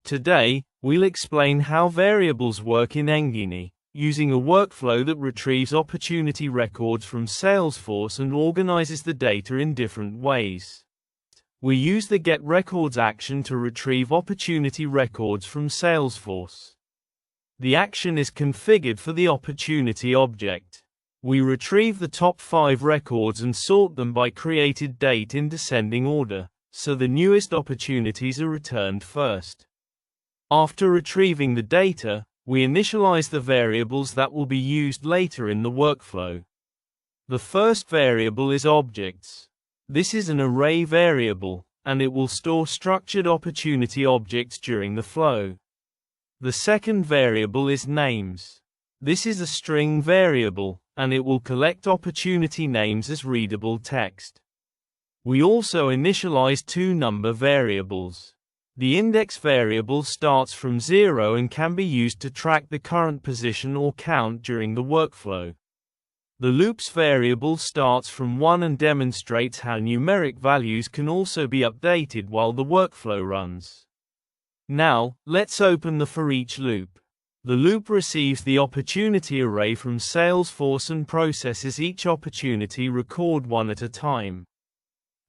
Today, we'll explain how variables work in Engini, using a workflow that retrieves opportunity records from Salesforce and organizes the data in different ways. We use the getRecords action to retrieve opportunity records from Salesforce. The action is configured for the opportunity object. We retrieve the top 5 records and sort them by created date in descending order, so the newest opportunities are returned first. After retrieving the data, we initialize the variables that will be used later in the workflow. The first variable is objects. This is an array variable, and it will store structured opportunity objects during the flow. The second variable is names. This is a string variable, and it will collect opportunity names as readable text. We also initialize 2 number variables. The index variable starts from 0 and can be used to track the current position or count during the workflow. The loops variable starts from 1 and demonstrates how numeric values can also be updated while the workflow runs. Now, let's open the for each loop. The loop receives the opportunity array from Salesforce and processes each opportunity record one at a time.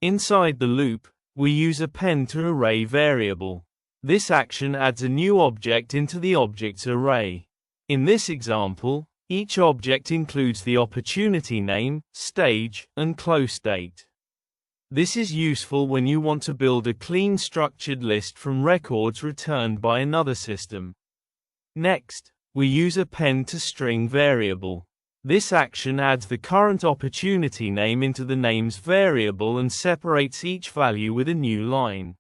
Inside the loop, we use append to array variable. This action adds a new object into the objects array. In this example, each object includes the opportunity name, stage, and close date. This is useful when you want to build a clean structured list from records returned by another system. Next, we use append to string variable. This action adds the current opportunity name into the names variable and separates each value with a new line.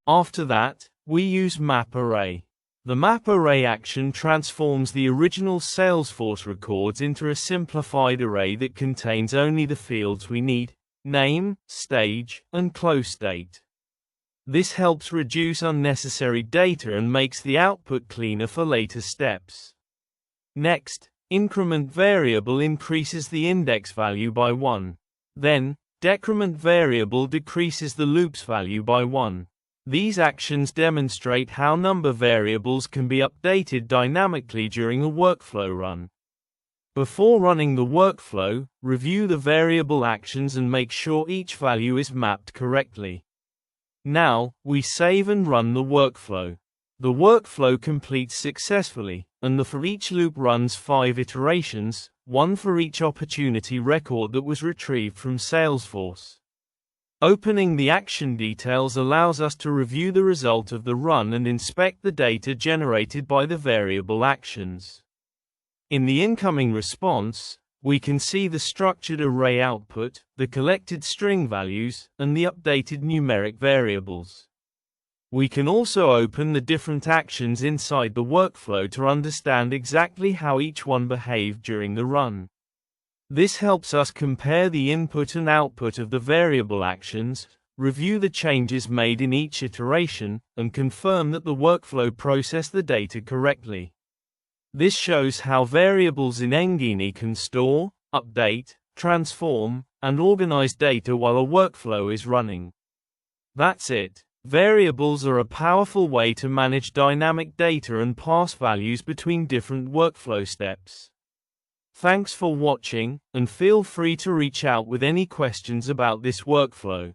After that, we use map array. The map array action transforms the original Salesforce records into a simplified array that contains only the fields we need: name, stage, and close date. This helps reduce unnecessary data and makes the output cleaner for later steps. Next, increment variable increases the index value by 1. Then, decrement variable decreases the loop's value by 1. These actions demonstrate how number variables can be updated dynamically during a workflow run. Before running the workflow, review the variable actions and make sure each value is mapped correctly. Now, we save and run the workflow. The workflow completes successfully, and the for each loop runs 5 iterations, 1 for each opportunity record that was retrieved from Salesforce. Opening the action details allows us to review the result of the run and inspect the data generated by the variable actions. In the incoming response, we can see the structured array output, the collected string values, and the updated numeric variables. We can also open the different actions inside the workflow to understand exactly how each one behaved during the run. This helps us compare the input and output of the variable actions, review the changes made in each iteration, and confirm that the workflow processed the data correctly. This shows how variables in Engini can store, update, transform, and organize data while a workflow is running. That's it. Variables are a powerful way to manage dynamic data and pass values between different workflow steps. Thanks for watching, and feel free to reach out with any questions about this workflow.